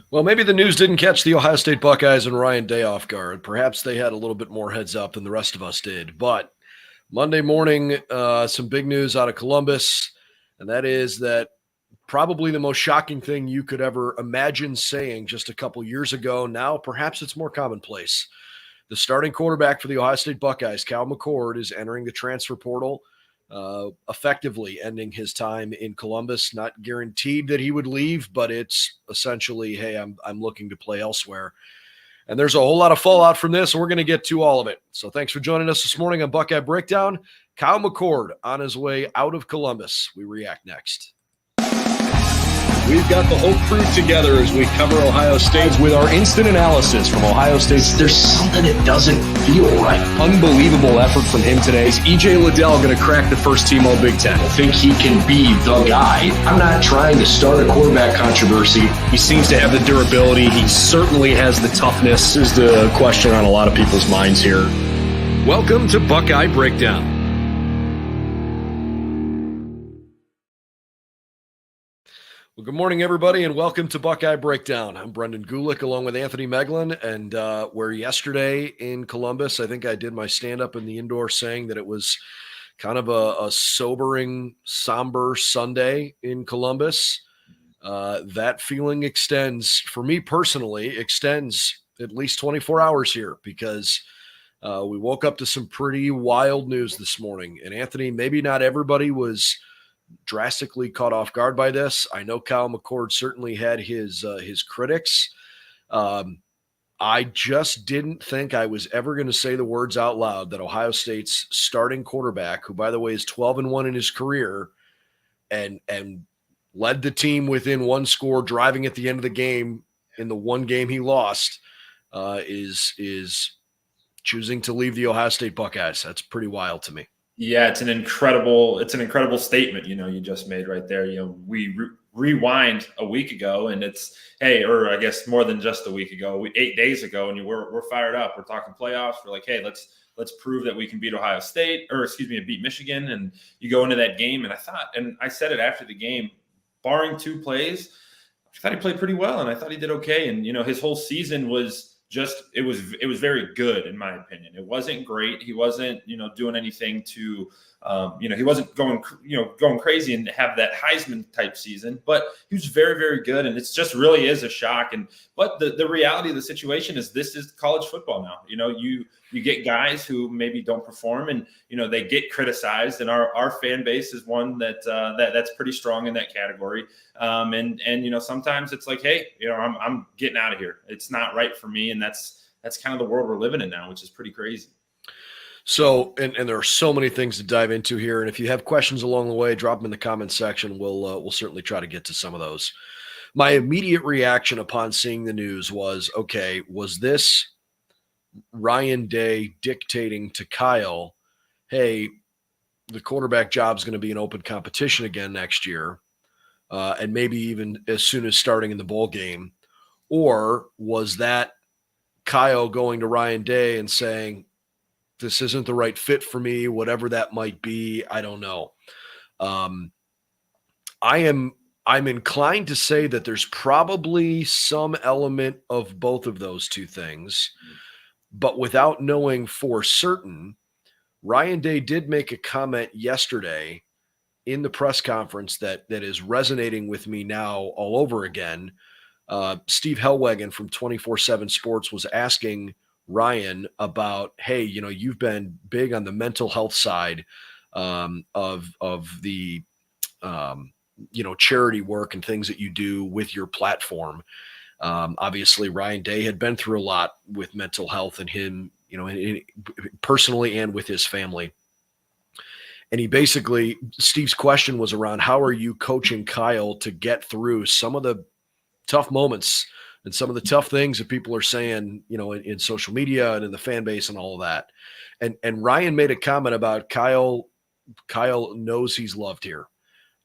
Well, maybe the news didn't catch the Ohio State Buckeyes and Ryan Day off guard. Perhaps they had a little bit more heads up than the rest of us did. But Monday morning, some big news out of Columbus, and that is that probably the most shocking thing you could ever imagine saying just a couple years ago. Now, perhaps it's more commonplace. The starting quarterback for the Ohio State Buckeyes, Kyle McCord, is entering the transfer portal, effectively ending his time in Columbus. Not guaranteed that he would leave, but it's essentially, hey, I'm looking to play elsewhere. And there's a whole lot of fallout from this, and we're going to get to all of it. So thanks for joining us this morning on Buckeye Breakdown. Kyle McCord on his way out of Columbus. We react next. We've got the whole crew together as we cover Ohio State with our instant analysis from Ohio State. There's something that doesn't feel right. Unbelievable effort from him today. Is E.J. Liddell going to crack the first team All-Big Ten? I think he can be the guy. I'm not trying to start a quarterback controversy. He seems to have the durability. He certainly has the toughness. This is the question on a lot of people's minds here. Welcome to Buckeye Breakdown. Well, good morning, everybody, and welcome to Buckeye Breakdown. I'm Brendan Gulick along with Anthony Moeglin, and where yesterday in Columbus, I think I did my stand-up in the indoor saying that it was kind of a sobering, somber Sunday in Columbus. That feeling extends, for me personally, extends at least 24 hours here because we woke up to some pretty wild news this morning. And Anthony, maybe not everybody was drastically caught off guard by this. I know Kyle McCord certainly had his critics. I just didn't think I was ever going to say the words out loud that Ohio State's starting quarterback, who by the way is 12-1 in his career, and led the team within one score, driving at the end of the game in the one game he lost, is choosing to leave the Ohio State Buckeyes. That's pretty wild to me. Yeah, it's an incredible statement, you just made right there. We rewind a week ago and it's, hey, or I guess more than just a week ago, 8 days ago, and we're fired up. We're talking playoffs. We're like, hey, let's prove that we can beat Ohio State, beat Michigan. And you go into that game, and I said it after the game, barring two plays, I thought he played pretty well, and I thought he did okay. And his whole season was it was very good in my opinion. It wasn't great. He wasn't, doing anything to, he wasn't going crazy and have that Heisman type season, but he was very, very good. And it's just really is a shock. But the reality of the situation is this is college football now. You get guys who maybe don't perform and, they get criticized, and our fan base is one that's pretty strong in that category. And sometimes it's like, hey, I'm getting out of here. It's not right for me. And that's kind of the world we're living in now, which is pretty crazy. So, and there are so many things to dive into here. And if you have questions along the way, drop them in the comments section. We'll certainly try to get to some of those. My immediate reaction upon seeing the news was, okay, was this Ryan Day dictating to Kyle, hey, the quarterback job is going to be an open competition again next year, and maybe even as soon as starting in the bowl game? Or was that Kyle going to Ryan Day and saying, this isn't the right fit for me, whatever that might be? I don't know. I'm inclined to say that there's probably some element of both of those two things, but without knowing for certain. Ryan Day did make a comment yesterday in the press conference that is resonating with me now all over again. Steve Hellwagon from 24/7 Sports was asking Ryan about, hey, you've been big on the mental health side of the charity work and things that you do with your platform. Obviously, Ryan Day had been through a lot with mental health and him, personally and with his family. And he basically, Steve's question was around, how are you coaching Kyle to get through some of the tough moments and some of the tough things that people are saying, in social media and in the fan base and all of that. And Ryan made a comment about Kyle knows he's loved here.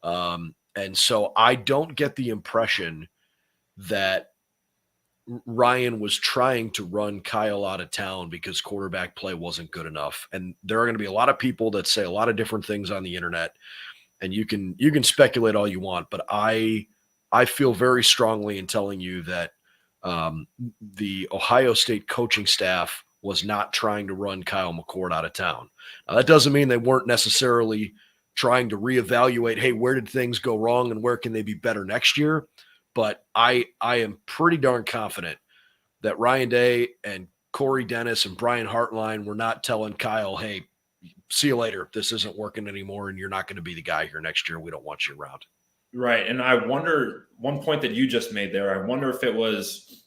And so I don't get the impression that Ryan was trying to run Kyle out of town because quarterback play wasn't good enough. And there are going to be a lot of people that say a lot of different things on the internet, and you can speculate all you want, but I feel very strongly in telling you that the Ohio State coaching staff was not trying to run Kyle McCord out of town. Now, that doesn't mean they weren't necessarily trying to reevaluate, hey, where did things go wrong and where can they be better next year? But I am pretty darn confident that Ryan Day and Corey Dennis and Brian Hartline were not telling Kyle, hey, see you later. This isn't working anymore, and you're not going to be the guy here next year. We don't want you around. Right. And I wonder, one point that you just made there, I wonder if it was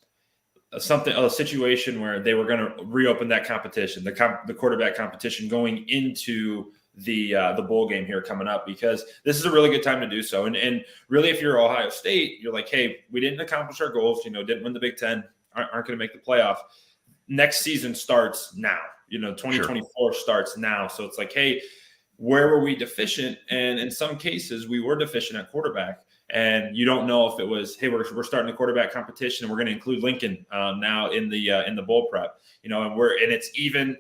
a situation where they were going to reopen that competition, the quarterback competition going into the bowl game here coming up, because this is a really good time to do so. And really, if you're Ohio State, you're like, hey, we didn't accomplish our goals, didn't win the Big Ten, aren't going to make the playoff. Next season starts now, 2024 starts now. So it's like, hey, where were we deficient? And in some cases, we were deficient at quarterback. And you don't know if it was, hey, we're starting the quarterback competition and we're going to include Lincoln now in the bowl prep, and it's even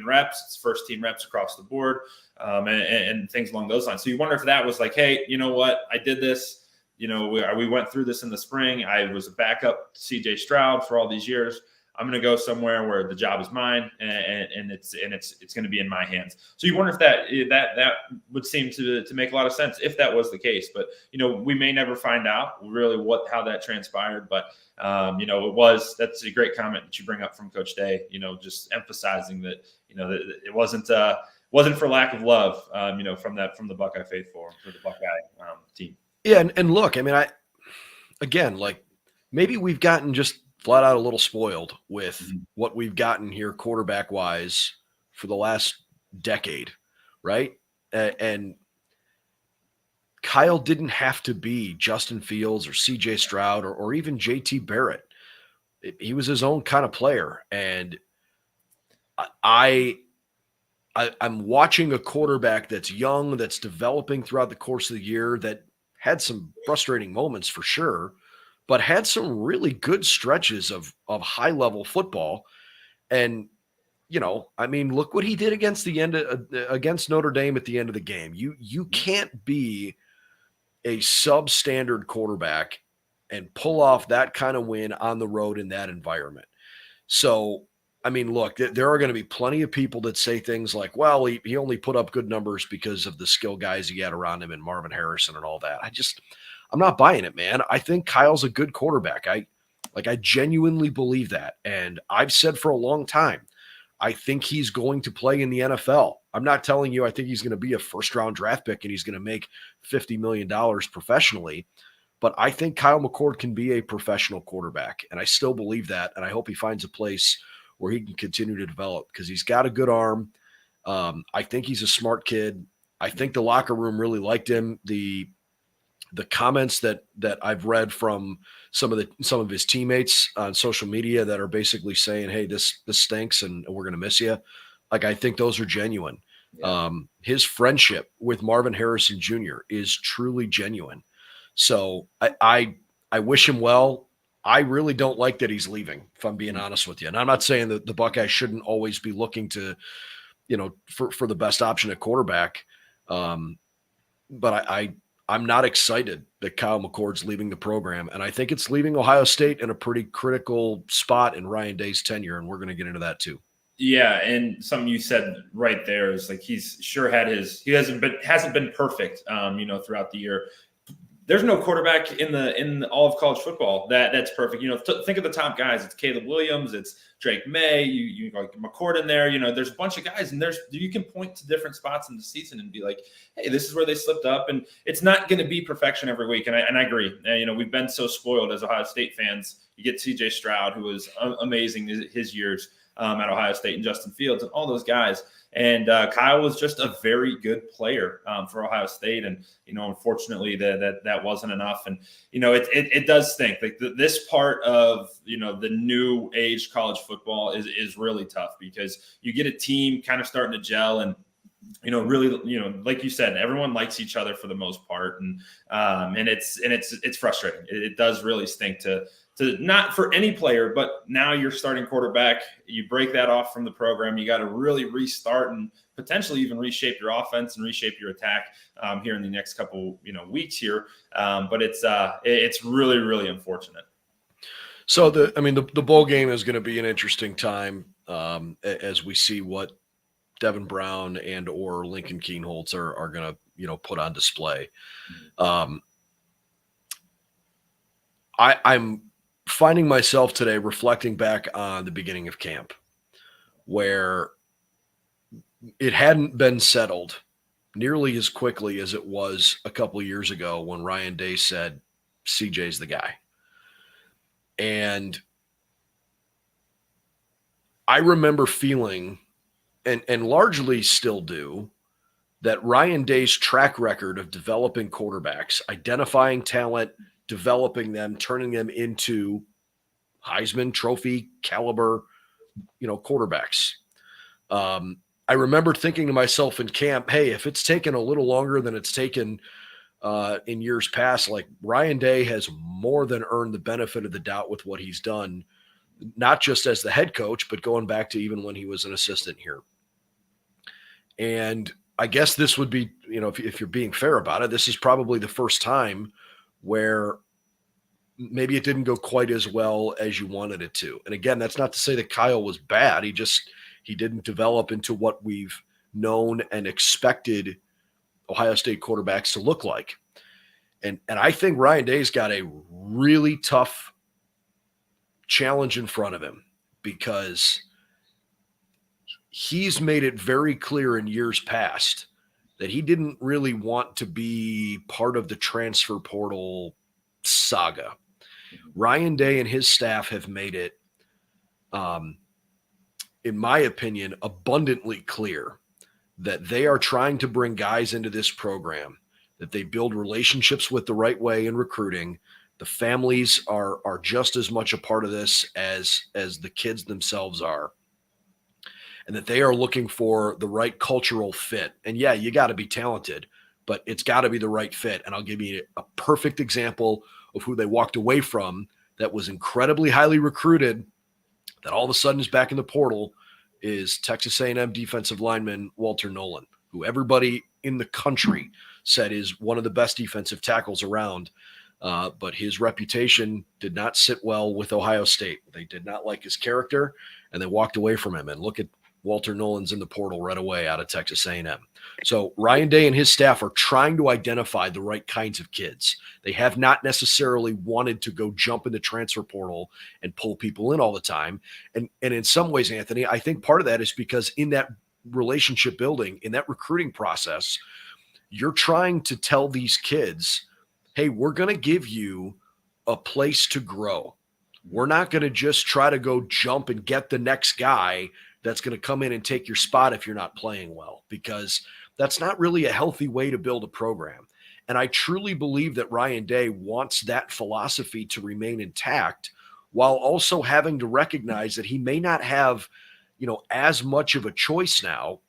reps, it's first team reps across the board, and things along those lines. So you wonder if that was like, hey, you know what, I did this, we went through this in the spring. I was a backup to CJ Stroud for all these years. I'm going to go somewhere where the job is mine, and it's going to be in my hands. So you wonder if that would seem to make a lot of sense if that was the case. But we may never find out really how that transpired. But that's a great comment that you bring up from Coach Day. Just emphasizing that that it wasn't for lack of love. From the Buckeye faithful for the Buckeye team. Yeah, and look, I mean, maybe we've gotten just flat out a little spoiled with what we've gotten here quarterback wise for the last decade, right? And Kyle didn't have to be Justin Fields or CJ Stroud or even JT Barrett. He was his own kind of player. And I'm watching a quarterback that's young, that's developing throughout the course of the year, that had some frustrating moments for sure, but had some really good stretches of high-level football. And, look what he did against Notre Dame at the end of the game. You can't be a substandard quarterback and pull off that kind of win on the road in that environment. So, look, there are going to be plenty of people that say things like, well, he only put up good numbers because of the skill guys he had around him and Marvin Harrison and all that. I'm not buying it, man. I think Kyle's a good quarterback. I genuinely believe that. And I've said for a long time, I think he's going to play in the NFL. I'm not telling you I think he's going to be a first-round draft pick and he's going to make $50 million professionally, but I think Kyle McCord can be a professional quarterback, and I still believe that, and I hope he finds a place where he can continue to develop because he's got a good arm. I think he's a smart kid. I think the locker room really liked him. The comments that I've read from some of his teammates on social media that are basically saying, hey, this stinks and we're going to miss you. I think those are genuine. Yeah. His friendship with Marvin Harrison Jr. is truly genuine. So I wish him well. I really don't like that he's leaving, if I'm being honest with you. And I'm not saying that the Buckeyes shouldn't always be looking to, for the best option at quarterback. But I'm not excited that Kyle McCord's leaving the program. And I think it's leaving Ohio State in a pretty critical spot in Ryan Day's tenure. And we're going to get into that too. Yeah. And something you said right there is he's sure he hasn't been perfect, throughout the year. There's no quarterback in all of college football that's perfect. Think of the top guys. It's Caleb Williams. It's Drake May. You got McCord in there. There's a bunch of guys, and you can point to different spots in the season and be like, hey, this is where they slipped up. And it's not going to be perfection every week. And I agree. We've been so spoiled as Ohio State fans. You get CJ Stroud, who was amazing his years at Ohio State, and Justin Fields and all those guys. And Kyle was just a very good player for Ohio State. And, unfortunately that wasn't enough. And, it does stink. This part of, the new age college football is really tough because you get a team kind of starting to gel and, really, like you said, everyone likes each other for the most part. And it's frustrating. It does really stink to not for any player, but now you're starting quarterback. You break that off from the program. You got to really restart and potentially even reshape your offense and reshape your attack here in the next couple weeks here. But it's really, really unfortunate. So the bowl game is going to be an interesting time as we see what Devin Brown and or Lincoln Kienholz are going to put on display. I'm finding myself today reflecting back on the beginning of camp, where it hadn't been settled nearly as quickly as it was a couple of years ago when Ryan Day said CJ's the guy. And I remember feeling, and largely still do, that Ryan Day's track record of developing quarterbacks, identifying talent, developing them, turning them into Heisman Trophy caliber, quarterbacks. I remember thinking to myself in camp, hey, if it's taken a little longer than it's taken in years past, like Ryan Day has more than earned the benefit of the doubt with what he's done, not just as the head coach, but going back to even when he was an assistant here. And I guess this would be, if you're being fair about it, this is probably the first time where maybe it didn't go quite as well as you wanted it to. And again, that's not to say that Kyle was bad. He didn't develop into what we've known and expected Ohio State quarterbacks to look like. And I think Ryan Day's got a really tough challenge in front of him, because he's made it very clear in years past that he didn't really want to be part of the transfer portal saga. Ryan Day and his staff have made it, in my opinion, abundantly clear that they are trying to bring guys into this program, that they build relationships with the right way in recruiting. The families are just as much a part of this as the kids themselves are, and that they are looking for the right cultural fit. And yeah, you got to be talented, but it's got to be the right fit. And I'll give you a perfect example of who they walked away from that was incredibly highly recruited, that all of a sudden is back in the portal, is Texas A&M defensive lineman Walter Nolan, who everybody in the country said is one of the best defensive tackles around. But his reputation did not sit well with Ohio State. They did not like his character, and they walked away from him. And look at Walter Nolan's in the portal right away out of Texas A&M. So Ryan Day and his staff are trying to identify the right kinds of kids. They have not necessarily wanted to go jump in the transfer portal and pull people in all the time. And in some ways, Anthony, I think part of that is because in that relationship building, in that recruiting process, you're trying to tell these kids, hey, we're going to give you a place to grow. We're not going to just try to go jump and get the next guy that's going to come in and take your spot if you're not playing well, because that's not really a healthy way to build a program. And I truly believe that Ryan Day wants that philosophy to remain intact, while also having to recognize that he may not have, as much of a choice now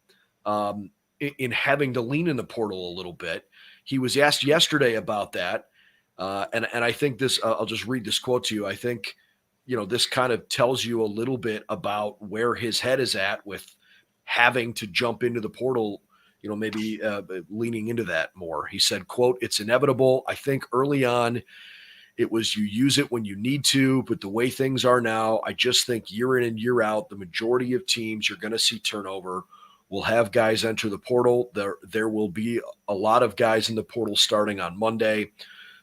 in having to lean in the portal a little bit. He was asked yesterday about that. And I think this, I'll just read this quote to you. I think, this kind of tells you a little bit about where his head is at with having to jump into the portal, maybe leaning into that more. He said, quote, "It's inevitable. I think early on it was you use it when you need to, but the way things are now, I just think year in and year out, the majority of teams you're going to see turnover. We'll have guys enter the portal. There will be a lot of guys in the portal starting on Monday.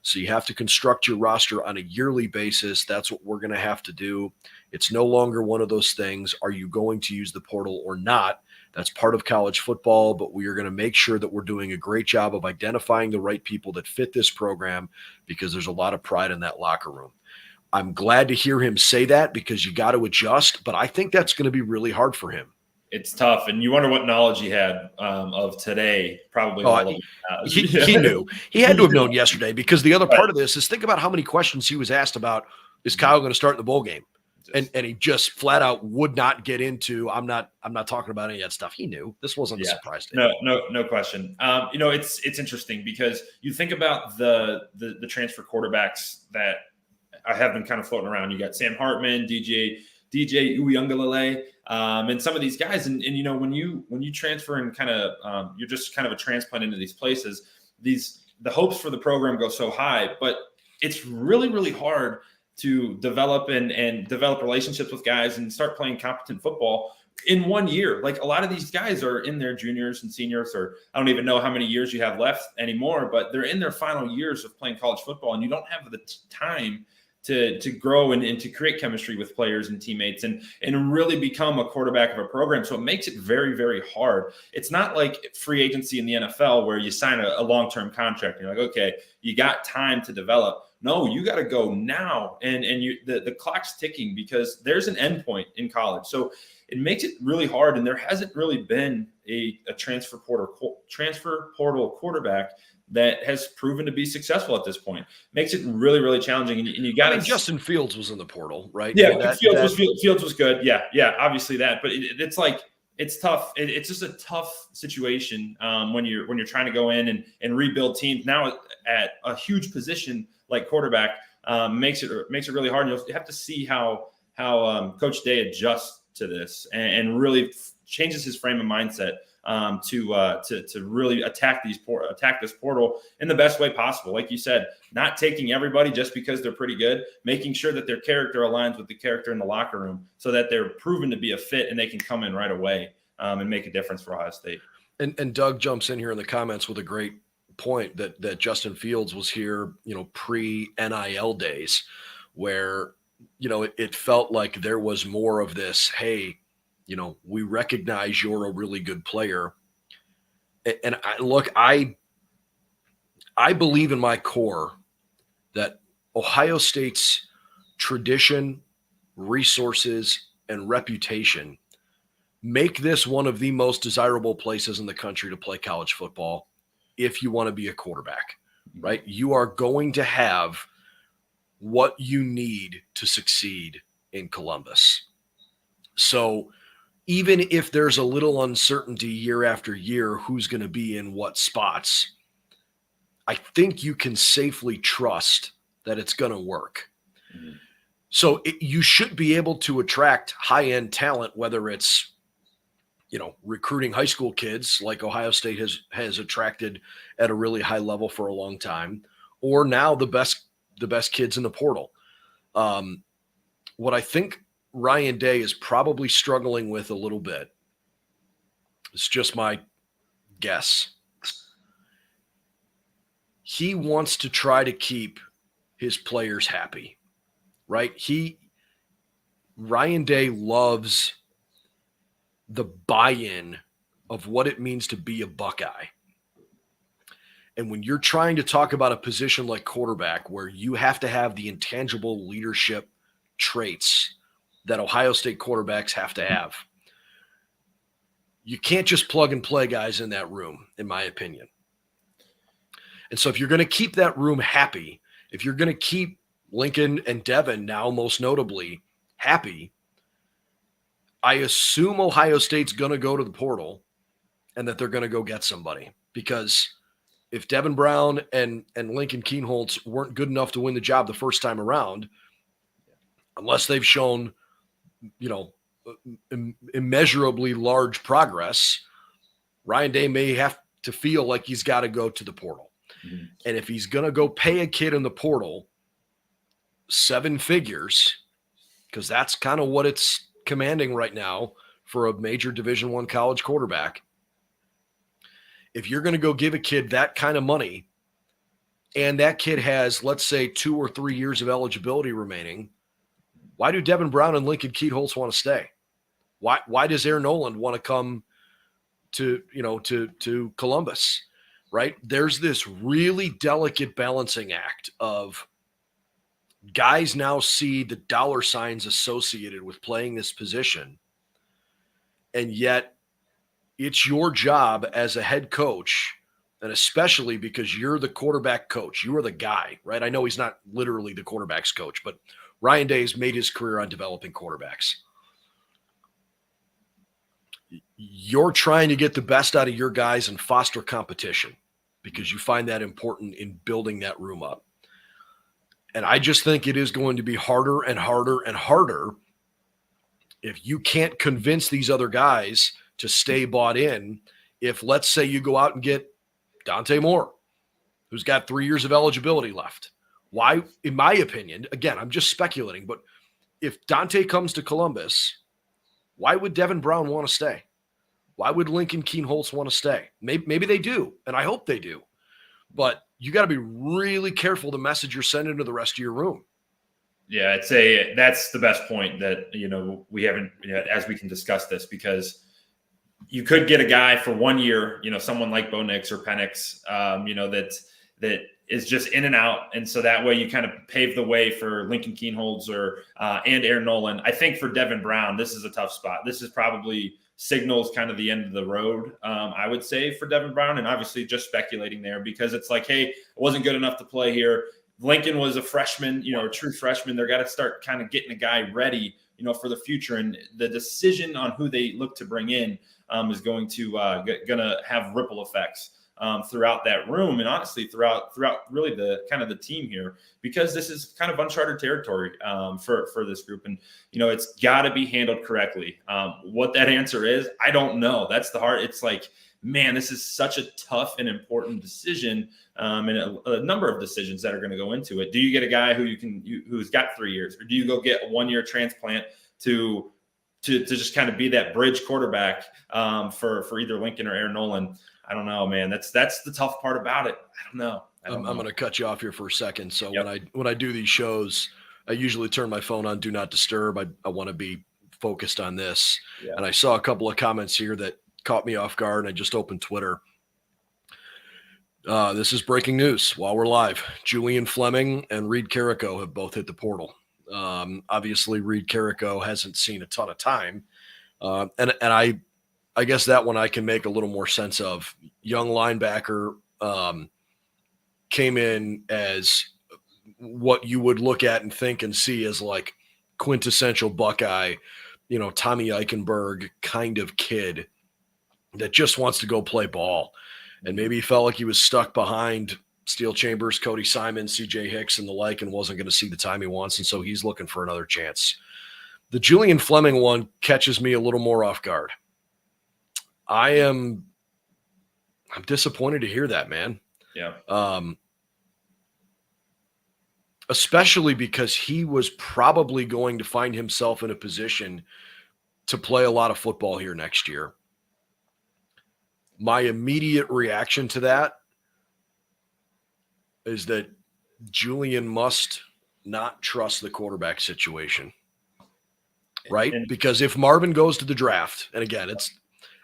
So you have to construct your roster on a yearly basis. That's what we're going to have to do. It's no longer one of those things. Are you going to use the portal or not? That's part of college football, but we are going to make sure that we're doing a great job of identifying the right people that fit this program, because there's a lot of pride in that locker room." I'm glad to hear him say that, because you got to adjust, but I think that's going to be really hard for him. It's tough, and you wonder what knowledge he had of today. Probably all of it. He knew. He had to have known yesterday, because the other part of this is, think about how many questions he was asked about, is Kyle going to start in the bowl game? And he just flat out would not get into, I'm not talking about any of that stuff. He knew this wasn't a surprise to him. No question. It's interesting, because you think about the transfer quarterbacks that have been kind of floating around. You got Sam Hartman, DJ Uyunglele, and some of these guys. And when you transfer and kind of you're just kind of a transplant into these places, the hopes for the program go so high, but it's really, really hard to develop and develop relationships with guys and start playing competent football in 1 year. Like a lot of these guys are in their juniors and seniors, or I don't even know how many years you have left anymore, but they're in their final years of playing college football, and you don't have the time to grow and to create chemistry with players and teammates and really become a quarterback of a program. So it makes it very, very hard. It's not like free agency in the NFL where you sign a long-term contract and you're like, okay, you got time to develop. No, you got to go now. And the clock's ticking because there's an end point in college. So it makes it really hard. And there hasn't really been a transfer portal quarterback that has proven to be successful at this point. Makes it really, really challenging. And you got Justin Fields was in the portal, right? Yeah, Fields was good. Yeah, obviously that. But it's like it's tough. It's just a tough situation when you're trying to go in and rebuild teams now at a huge position like quarterback. Makes it really hard. And you have to see how Coach Day adjusts to this and really changes his frame of mindset to really attack this portal in the best way possible. Like you said, not taking everybody just because they're pretty good, making sure that their character aligns with the character in the locker room so that they're proven to be a fit and they can come in right away and make a difference for Ohio State. And Doug jumps in here in the comments with a great point that Justin Fields was here, pre-NIL days where, it felt like there was more of this, hey, we recognize you're a really good player. And I believe in my core that Ohio State's tradition, resources, and reputation make this one of the most desirable places in the country to play college football if you want to be a quarterback, right? You are going to have what you need to succeed in Columbus. So even if there's a little uncertainty year after year who's going to be in what spots, I think you can safely trust that it's going to work. Mm-hmm. So you should be able to attract high-end talent, whether it's, recruiting high school kids like Ohio State has attracted at a really high level for a long time, or now the best kids in the portal. What I think Ryan Day is probably struggling with a little bit, it's just my guess. He wants to try to keep his players happy, right? Ryan Day loves the buy-in of what it means to be a Buckeye. And when you're trying to talk about a position like quarterback where you have to have the intangible leadership traits that Ohio State quarterbacks have to have, you can't just plug and play guys in that room, in my opinion. And so if you're going to keep that room happy, if you're going to keep Lincoln and Devin, now most notably, happy, I assume Ohio State's going to go to the portal and that they're going to go get somebody, because if Devin Brown and Lincoln Kienholz weren't good enough to win the job the first time around, unless they've shown, immeasurably large progress, Ryan Day may have to feel like he's got to go to the portal. Mm-hmm. And if he's going to go pay a kid in the portal 7 figures, because that's kind of what it's commanding right now for a major Division I college quarterback. If you're going to go give a kid that kind of money and that kid has, let's say, 2 or 3 years of eligibility remaining, why do Devin Brown and Lincoln Kienholz want to stay? Why does Aaron Noland want to come to Columbus, right? There's this really delicate balancing act of guys now see the dollar signs associated with playing this position, and yet it's your job as a head coach, and especially because you're the quarterback coach, you are the guy, right? I know he's not literally the quarterback's coach, but Ryan Day has made his career on developing quarterbacks. You're trying to get the best out of your guys and foster competition because you find that important in building that room up. And I just think it is going to be harder and harder and harder if you can't convince these other guys to stay bought in. If, let's say, you go out and get Dante Moore, who's got 3 years of eligibility left, Why, in my opinion, again, I'm just speculating, but if Dante comes to Columbus, why would Devin Brown want to stay? Why would Lincoln Keen-Holtz want to stay? Maybe they do, and I hope they do. But you got to be really careful the message you're sending to the rest of your room. Yeah, that's the best point that, we haven't, as we can discuss this, because you could get a guy for 1 year, someone like Bo Nix or Penix, that is just in and out. And so that way you kind of pave the way for Lincoln Keen-Holtz and Aaron Nolan. I think for Devin Brown, this is a tough spot. This is probably signals kind of the end of the road, I would say, for Devin Brown. And obviously just speculating there, because it's like, hey, it wasn't good enough to play here. Lincoln was a freshman, a true freshman. They're got to start kind of getting a guy ready, for the future. And the decision on who they look to bring in is going to have ripple effects throughout that room, and honestly throughout really the kind of the team here, because this is kind of uncharted territory for this group, and it's got to be handled correctly. What that answer is, I don't know. That's the hard. It's like, man, this is such a tough and important decision, and a number of decisions that are going to go into it. Do you get a guy who's got 3 years, or do you go get a 1 year transplant to just kind of be that bridge quarterback for either Lincoln or Aaron Nolan? I don't know, man. That's the tough part about it. I don't know. I'm going to cut you off here for a second. So Yep. when I do these shows, I usually turn my phone on Do Not Disturb. I want to be focused on this. Yeah. And I saw a couple of comments here that caught me off guard, and I just opened Twitter. This is breaking news while we're live. Julian Fleming and Reed Carrico have both hit the portal. Obviously, Reed Carrico hasn't seen a ton of time. And I guess that one I can make a little more sense of. Young linebacker, came in as what you would look at and think and see as like quintessential Buckeye, Tommy Eichenberg kind of kid that just wants to go play ball. And maybe he felt like he was stuck behind Steel Chambers, Cody Simon, CJ Hicks, and the like, and wasn't going to see the time he wants. And so he's looking for another chance. The Julian Fleming one catches me a little more off guard. I'm disappointed to hear that, man. Yeah. Especially because he was probably going to find himself in a position to play a lot of football here next year. My immediate reaction to that is that Julian must not trust the quarterback situation, right? Because if Marvin goes to the draft, and again,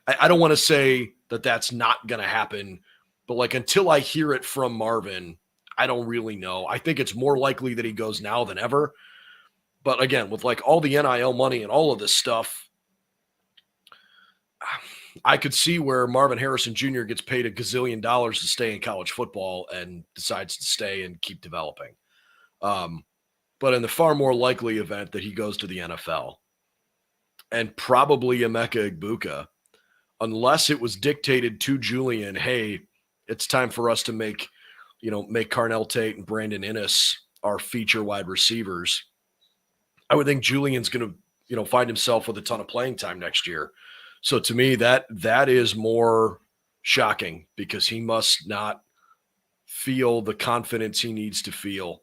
I don't want to say that that's not going to happen, but like until I hear it from Marvin, I don't really know. I think it's more likely that he goes now than ever. But again, with like all the NIL money and all of this stuff, I could see where Marvin Harrison Jr. gets paid $1 gazillion to stay in college football and decides to stay and keep developing. But in the far more likely event that he goes to the NFL, and probably Emeka Egbuka, unless it was dictated to Julian, hey, it's time for us to make Carnell Tate and Brandon Innes our feature wide receivers, I would think Julian's going to, find himself with a ton of playing time next year. So to me, that is more shocking, because he must not feel the confidence he needs to feel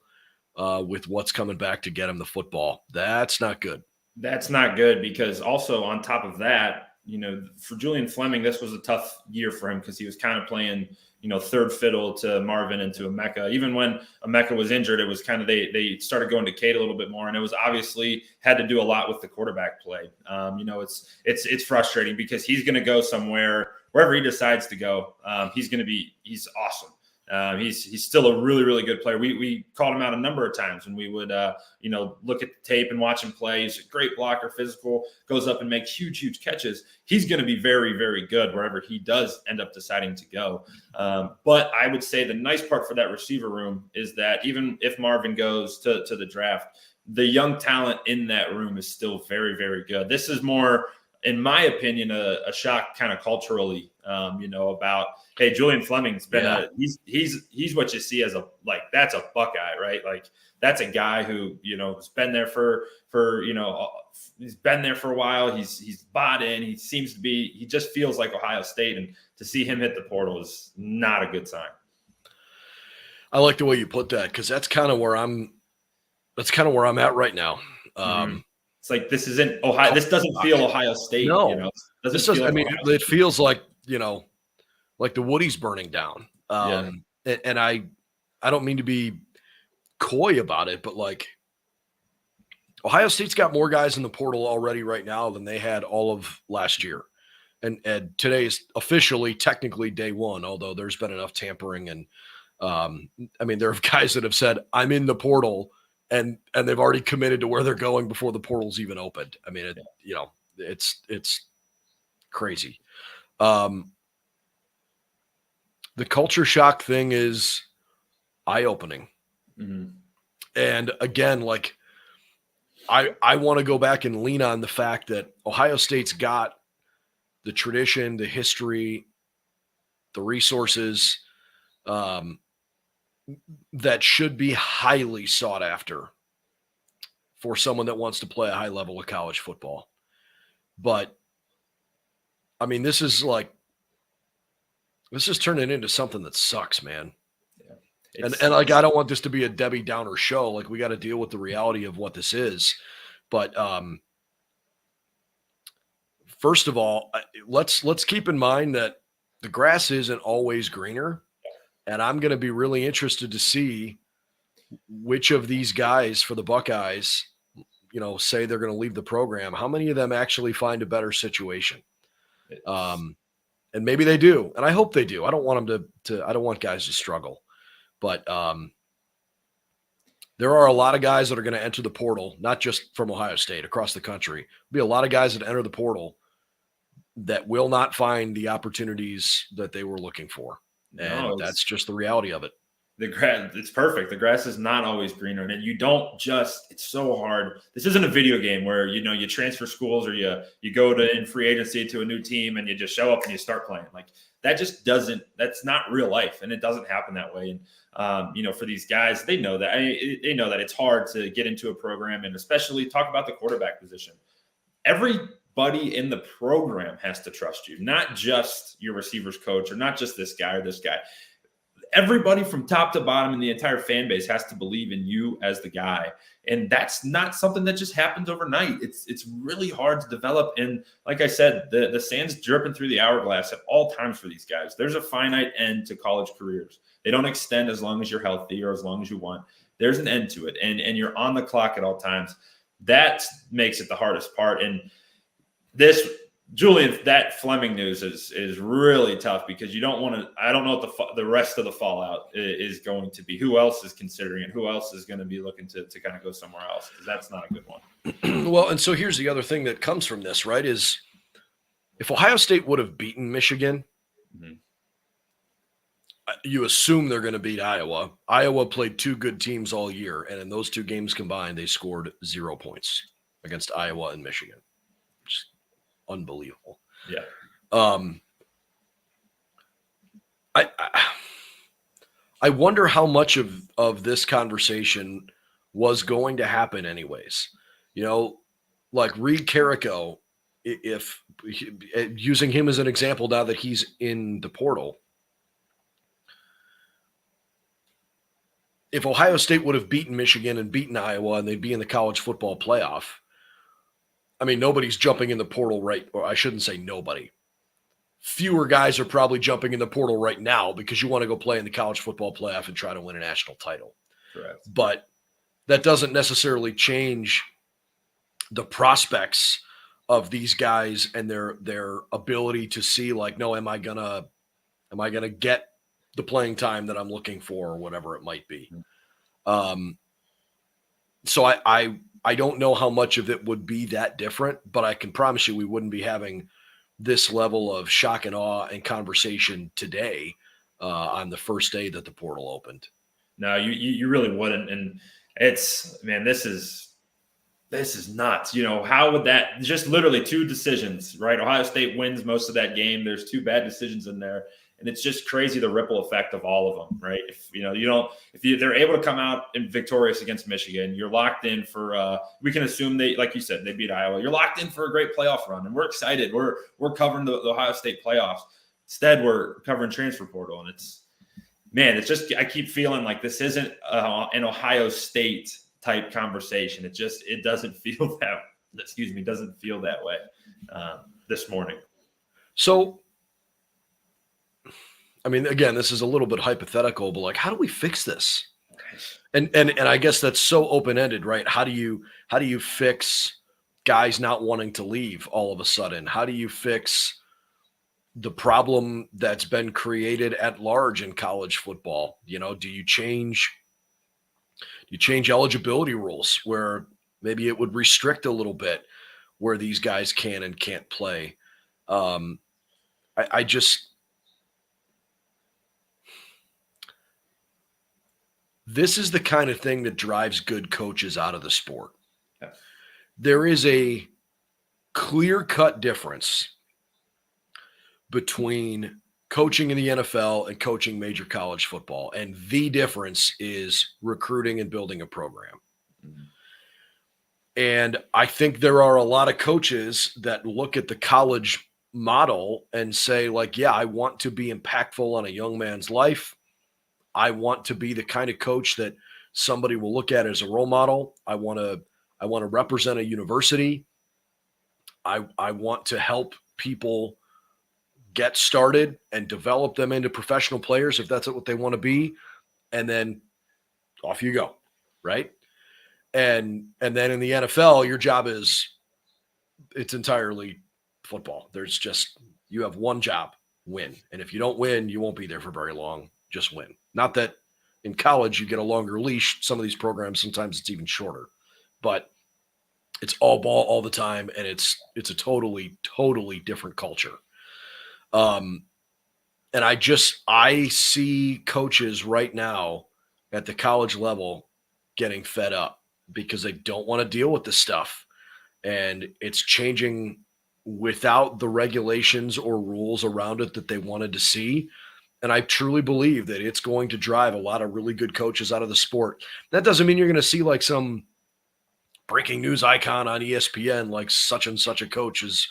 with what's coming back to get him the football. That's not good. That's not good, because also on top of that, for Julian Fleming, this was a tough year for him, because he was kind of playing, third fiddle to Marvin and to Emeka. Even when Emeka was injured, it was kind of they started going to Cade a little bit more, and it was obviously had to do a lot with the quarterback play. It's frustrating, because he's going to go somewhere, wherever he decides to go. He's awesome. He's still a really, really good player. We called him out a number of times when we would, look at the tape and watch him play. He's a great blocker, physical, goes up and makes huge, huge catches. He's going to be very, very good wherever he does end up deciding to go. But I would say the nice part for that receiver room is that even if Marvin goes to the draft, the young talent in that room is still very, very good. This is more, in my opinion, a shock kind of culturally, about, hey, Julian Fleming's been he's what you see as that's a Buckeye, right? Like that's a guy who, has been there for he's been there for a while. He's bought in. He just feels like Ohio State, and to see him hit the portal is not a good sign. I like the way you put that because that's kind of where I'm at right now. It's like this isn't Ohio. This doesn't feel Ohio State. No, you know, this doesn't. I mean, it feels like like the Woody's burning down. And I don't mean to be coy about it, but like Ohio State's got more guys in the portal already right now than they had all of last year. And today is officially technically day one, although there's been enough tampering. And I mean, there are guys that have said, I'm in the portal and they've already committed to where they're going before the portal's even opened. I mean, it's crazy. The culture shock thing is eye-opening. And again, like I want to go back and lean on the fact that Ohio State's got the tradition, the history, the resources that should be highly sought after for someone that wants to play a high level of college football. But I mean, this is turning into something that sucks, man. Yeah. And like, I don't want this to be a Debbie Downer show. Like, we got to deal with the reality of what this is. But first of all, let's keep in mind that the grass isn't always greener. And I'm going to be really interested to see which of these guys for the Buckeyes, say they're going to leave the program. How many of them actually find a better situation? And maybe they do. And I hope they do. I don't want them I don't want guys to struggle. But there are a lot of guys that are going to enter the portal, not just from Ohio State, across the country. There'll be a lot of guys that enter the portal that will not find the opportunities that they were looking for. And that's just the reality of it. The grass, it's perfect. The grass is not always greener. And you don't just, it's so hard. This isn't a video game where, you transfer schools or you go in free agency to a new team and you just show up and you start playing. Like, that just that's not real life. And it doesn't happen that way. And, for these guys, they know that. They know that it's hard to get into a program and especially talk about the quarterback position. Everybody in the program has to trust you, not just your receivers coach or not just this guy or this guy. Everybody from top to bottom in the entire fan base has to believe in you as the guy. And that's not something that just happens overnight. It's really hard to develop. And like I said, the sand's dripping through the hourglass at all times for these guys. There's a finite end to college careers. They don't extend as long as you're healthy or as long as you want. There's an end to it. And you're on the clock at all times. That makes it the hardest part. And Julian, that Fleming news is really tough because you don't want to. I don't know what the rest of the fallout is going to be. Who else is considering it? Who else is going to be looking to kind of go somewhere else? Because that's not a good one. Well, and so here's the other thing that comes from this, right? Is if Ohio State would have beaten Michigan, you assume they're going to beat Iowa. Iowa played two good teams all year, and in those two games combined, they scored 0 points against Iowa and Michigan. Just unbelievable. Yeah. I wonder how much of this conversation was going to happen anyways. Like Reed Carrico, if using him as an example now that he's in the portal, if Ohio State would have beaten Michigan and beaten Iowa and they'd be in the college football playoff, I mean, nobody's jumping in the portal right, or I shouldn't say nobody. Fewer guys are probably jumping in the portal right now because you want to go play in the college football playoff and try to win a national title. Correct. But that doesn't necessarily change the prospects of these guys and their ability to see, like, no, am I gonna get the playing time that I'm looking for or whatever it might be. So I don't know how much of it would be that different, but I can promise you we wouldn't be having this level of shock and awe and conversation today on the first day that the portal opened. No, you really wouldn't. And this is nuts. How would that just literally two decisions, right? Ohio State wins most of that game. There's two bad decisions in there. And it's just crazy the ripple effect of all of them, right? If they're able to come out and victorious against Michigan, you're locked in for. We can assume they, like you said, they beat Iowa. You're locked in for a great playoff run, and we're excited. We're covering the Ohio State playoffs. Instead, we're covering transfer portal, and man, it's just, I keep feeling like this isn't an Ohio State type conversation. It doesn't feel doesn't feel that way this morning. So, I mean, again, this is a little bit hypothetical, but like, how do we fix this? And I guess that's so open-ended, right? How do you fix guys not wanting to leave all of a sudden? How do you fix the problem that's been created at large in college football? Do you change eligibility rules where maybe it would restrict a little bit where these guys can and can't play? This is the kind of thing that drives good coaches out of the sport. Yeah. There is a clear-cut difference between coaching in the NFL and coaching major college football. And the difference is recruiting and building a program. Mm-hmm. And I think there are a lot of coaches that look at the college model and say, like, yeah, I want to be impactful on a young man's life. I want to be the kind of coach that somebody will look at as a role model. I want to represent a university. I want to help people get started and develop them into professional players if that's what they want to be. And then off you go, right? And then in the NFL, your job it's entirely football. There's just, you have one job, win. And if you don't win, you won't be there for very long. Just win. Not that in college you get a longer leash. Some of these programs, sometimes it's even shorter, but it's all ball all the time. And it's a totally, totally different culture. And I see coaches right now at the college level getting fed up because they don't want to deal with this stuff. And it's changing without the regulations or rules around it that they wanted to see. And I truly believe that it's going to drive a lot of really good coaches out of the sport. That doesn't mean you're going to see like some breaking news icon on ESPN, like such and such a coach is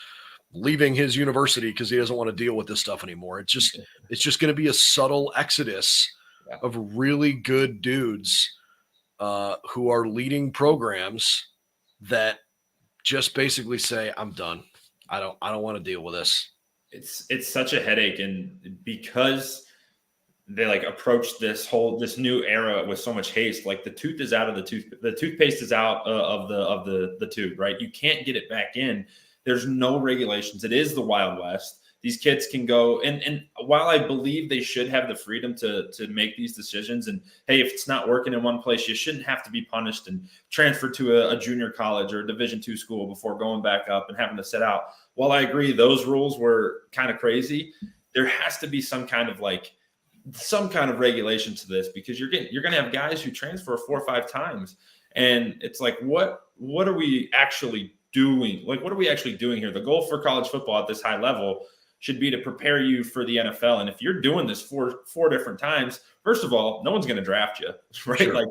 leaving his university because he doesn't want to deal with this stuff anymore. It's just going to be a subtle exodus of really good dudes who are leading programs that just basically say, I'm done. I don't want to deal with this. It's such a headache. And because they like approached this new era with so much haste, like the tooth is out of the toothpaste is out of the tube, right? You can't get it back in. There's no regulations. It is the Wild West. These kids can go, and while I believe they should have the freedom to make these decisions, and hey, if it's not working in one place, you shouldn't have to be punished and transferred to a junior college or a Division II school before going back up and having to sit out. While I agree those rules were kind of crazy, there has to be some kind of regulation to this, because you're going to have guys who transfer 4 or 5 times, and it's like, what are we actually doing? Like, what are we actually doing here? The goal for college football at this high level should be to prepare you for the NFL. And if you're doing this four different times, first of all, no one's going to draft you, right? Sure. Like,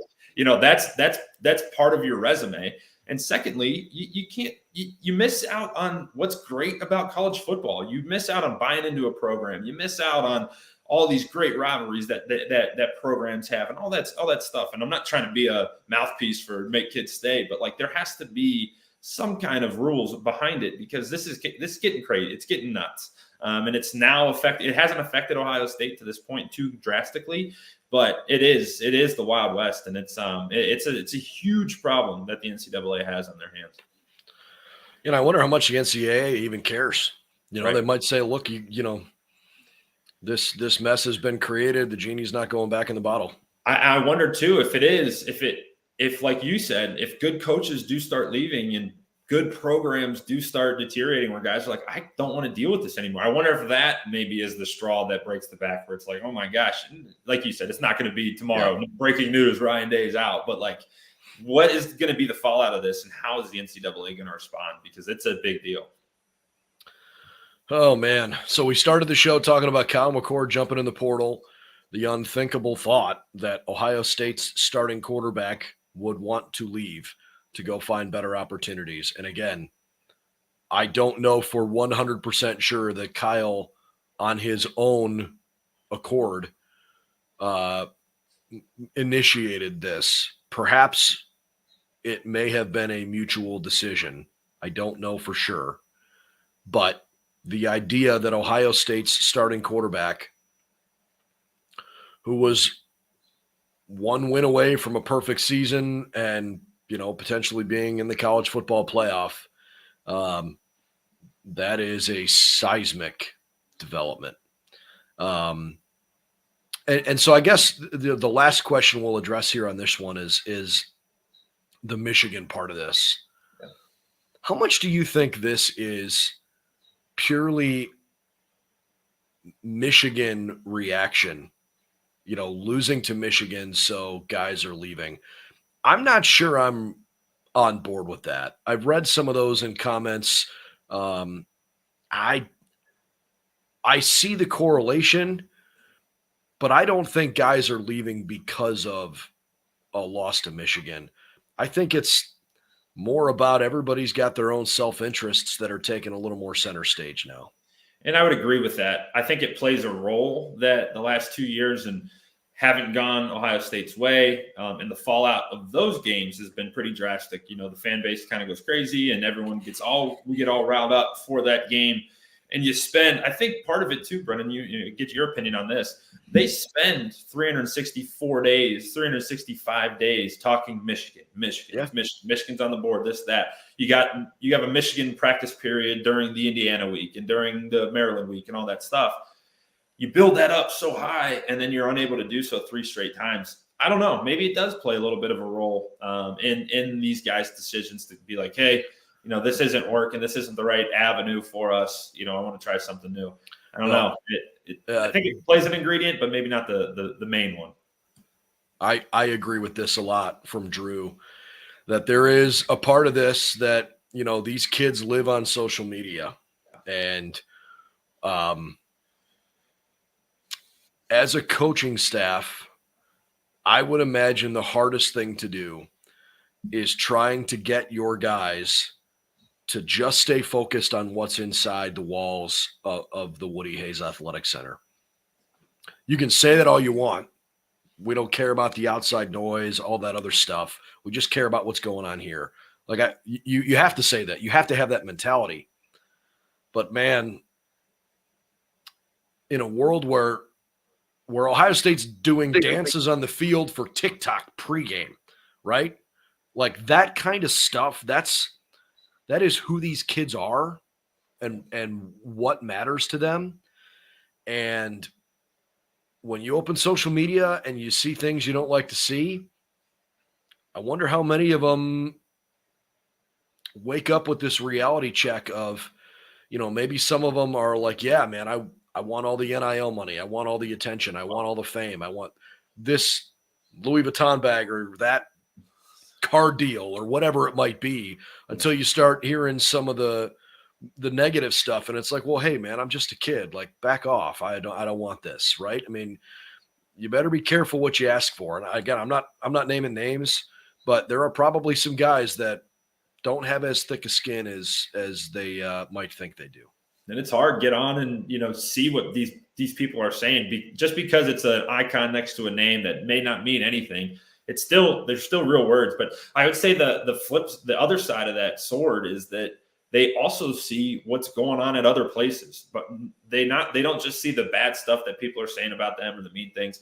that's part of your resume. And secondly, you miss out on what's great about college football. You miss out on buying into a program. You miss out on all these great rivalries that programs have, and all that stuff. And I'm not trying to be a mouthpiece for make kids stay, but like, there has to be some kind of rules behind it, because this is getting crazy. It's getting nuts. And it's now it hasn't affected Ohio State to this point too drastically, but it is the Wild West, and it's a huge problem that the NCAA has on their hands. I wonder how much the NCAA even cares. Right. They might say, look, this mess has been created. The genie's not going back in the bottle. I wonder too if like you said, if good coaches do start leaving and good programs do start deteriorating, where guys are like, I don't want to deal with this anymore. I wonder if that maybe is the straw that breaks the back, where it's like, oh my gosh, like you said, it's not going to be tomorrow. Yeah. Breaking news, Ryan Day's out. But like, what is going to be the fallout of this, and how is the NCAA going to respond? Because it's a big deal. Oh man. So we started the show talking about Kyle McCord jumping in the portal, the unthinkable thought that Ohio State's starting quarterback would want to leave to go find better opportunities. And again, I don't know for 100% sure that Kyle, on his own accord, initiated this. Perhaps it may have been a mutual decision. I don't know for sure. But the idea that Ohio State's starting quarterback, who was one win away from a perfect season and, potentially being in the college football playoff, that is a seismic development. And so I guess the last question we'll address here on this one is the Michigan part of this. How much do you think this is purely Michigan reaction, losing to Michigan, so guys are leaving? I'm not sure I'm on board with that. I've read some of those in comments. I see the correlation, but I don't think guys are leaving because of a loss to Michigan. I think it's more about everybody's got their own self-interests that are taking a little more center stage now. And I would agree with that. I think it plays a role that the last 2 years and haven't gone Ohio State's way, and the fallout of those games has been pretty drastic. The fan base kind of goes crazy, and we get all riled up for that game. And I think part of it too, Brendan, you get your opinion on this. They spend 365 days talking Michigan. Yeah. Michigan's on the board, this, that. You have a Michigan practice period during the Indiana week and during the Maryland week and all that stuff. You build that up so high, and then you're unable to do so 3 straight times. I don't know. Maybe it does play a little bit of a role in these guys' decisions to be like, hey, this isn't working. This isn't the right avenue for us. I want to try something new. I don't know. I think it plays an ingredient, but maybe not the main one. I agree with this a lot from Drew, that there is a part of this that, these kids live on social media. And as a coaching staff, I would imagine the hardest thing to do is trying to get your guys to just stay focused on what's inside the walls of the Woody Hayes Athletic Center. You can say that all you want. We don't care about the outside noise, all that other stuff. We just care about what's going on here. You have to say that. You have to have that mentality. But man, in a world where Ohio State's doing dances on the field for TikTok pregame, right? Like that kind of stuff, that is who these kids are and what matters to them. And when you open social media and you see things you don't like to see, I wonder how many of them wake up with this reality check of, maybe some of them are like, yeah, man, I want all the NIL money. I want all the attention. I want all the fame. I want this Louis Vuitton bag or that car deal or whatever it might be, until you start hearing some of the negative stuff. And it's like, well, hey man, I'm just a kid. Like, back off. I don't want this. Right. I mean, you better be careful what you ask for. And again, I'm not naming names, but there are probably some guys that don't have as thick a skin as they might think they do. And it's hard to get on and, see what these people are saying. Just because it's an icon next to a name that may not mean anything, there's still real words. But I would say the other side of that sword is that they also see what's going on at other places, but they don't just see the bad stuff that people are saying about them or the mean things.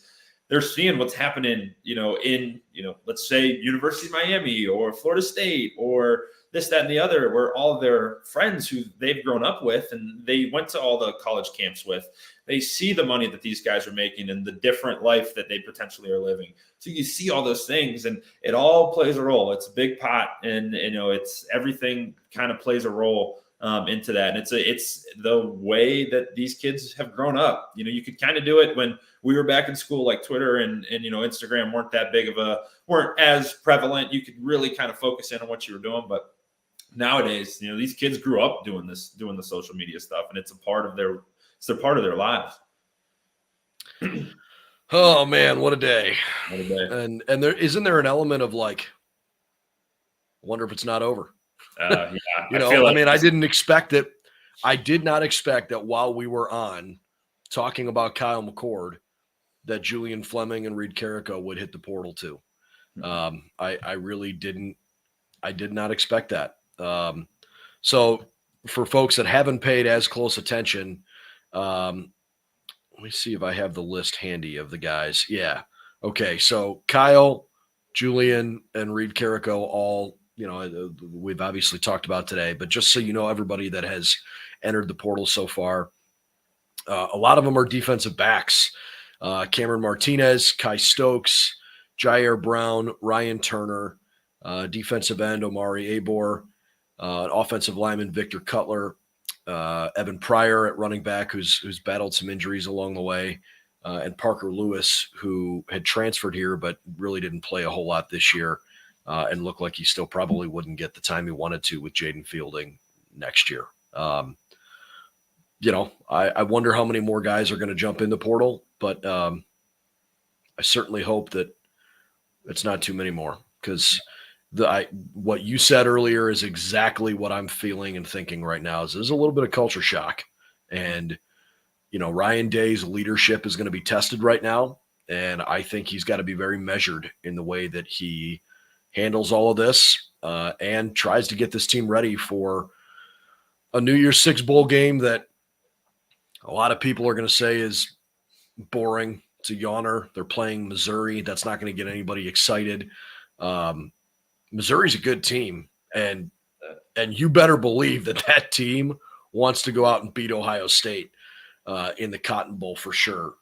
They're seeing what's happening, in let's say University of Miami or Florida State or this, that, and the other, where all of their friends who they've grown up with and they went to all the college camps with, they see the money that these guys are making and the different life that they potentially are living. So you see all those things and it all plays a role. It's a big pot, and it's everything kind of plays a role into that. And it's the way that these kids have grown up. You could kind of do it when we were back in school, like Twitter and Instagram weren't as prevalent. You could really kind of focus in on what you were doing. But nowadays, these kids grew up doing the social media stuff, and it's a part of their lives. Oh man, what a day. What a day. And isn't there an element of like, I wonder if it's not over. Yeah, I didn't expect it. I did not expect that while we were on talking about Kyle McCord, that Julian Fleming and Reed Carrico would hit the portal too. I really didn't. I did not expect that. So for folks that haven't paid as close attention, let me see if I have the list handy of the guys. Yeah. Okay. So Kyle, Julian, and Reed Carrico all, we've obviously talked about today, but just so you know, everybody that has entered the portal so far, a lot of them are defensive backs. Cameron Martinez, Kai Stokes, Jair Brown, Ryan Turner, defensive end Omari Abor, offensive lineman Victor Cutler, Evan Pryor at running back, who's battled some injuries along the way, and Parker Lewis, who had transferred here but really didn't play a whole lot this year, and looked like he still probably wouldn't get the time he wanted to with Jaden Fielding next year. I wonder how many more guys are going to jump in the portal, but I certainly hope that it's not too many more, because what you said earlier is exactly what I'm feeling and thinking right now. Is there's a little bit of culture shock, and Ryan Day's leadership is going to be tested right now, and I think he's got to be very measured in the way that he handles all of this, and tries to get this team ready for a New Year's Six bowl game that a lot of people are going to say is boring. It's a yawner. They're playing Missouri. That's not going to get anybody excited. Missouri's a good team, and you better believe that team wants to go out and beat Ohio State in the Cotton Bowl for sure.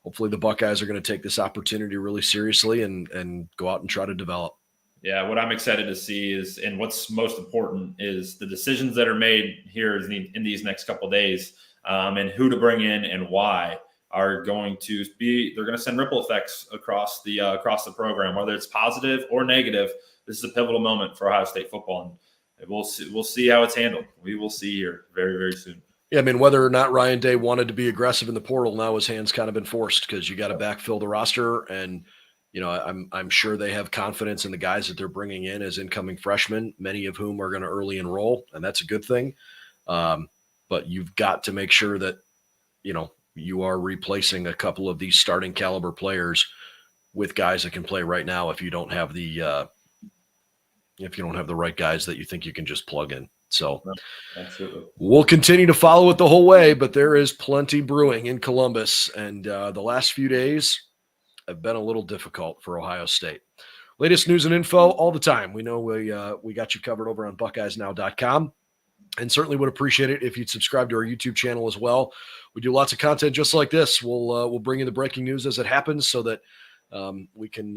Hopefully the Buckeyes are going to take this opportunity really seriously and go out and try to develop. Yeah, what I'm excited to see is, and what's most important is the decisions that are made here in these next couple of days, and who to bring in and why are going to be. They're going to send ripple effects across the program, whether it's positive or negative. This is a pivotal moment for Ohio State football, and we'll see how it's handled. We will see here very, very soon. Yeah, I mean, whether or not Ryan Day wanted to be aggressive in the portal, now his hand's kind of been forced, because you got to backfill the roster, and I'm sure they have confidence in the guys that they're bringing in as incoming freshmen, many of whom are going to early enroll, and that's a good thing. But you've got to make sure that you are replacing a couple of these starting caliber players with guys that can play right now. If you don't have the right guys that you think you can just plug in. So absolutely, we'll continue to follow it the whole way, but there is plenty brewing in Columbus, and the last few days have been a little difficult for Ohio State. Latest news and info all the time. We know we got you covered over on BuckeyesNow.com, and certainly would appreciate it if you'd subscribe to our YouTube channel as well. We do lots of content just like this. We'll bring you the breaking news as it happens, so that we can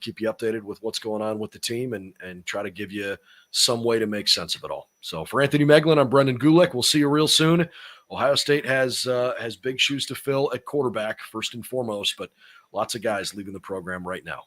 keep you updated with what's going on with the team, and try to give you some way to make sense of it all. So for Anthony Moeglin, I'm Brendan Gulick. We'll see you real soon. Ohio State has big shoes to fill at quarterback first and foremost, but lots of guys leaving the program right now.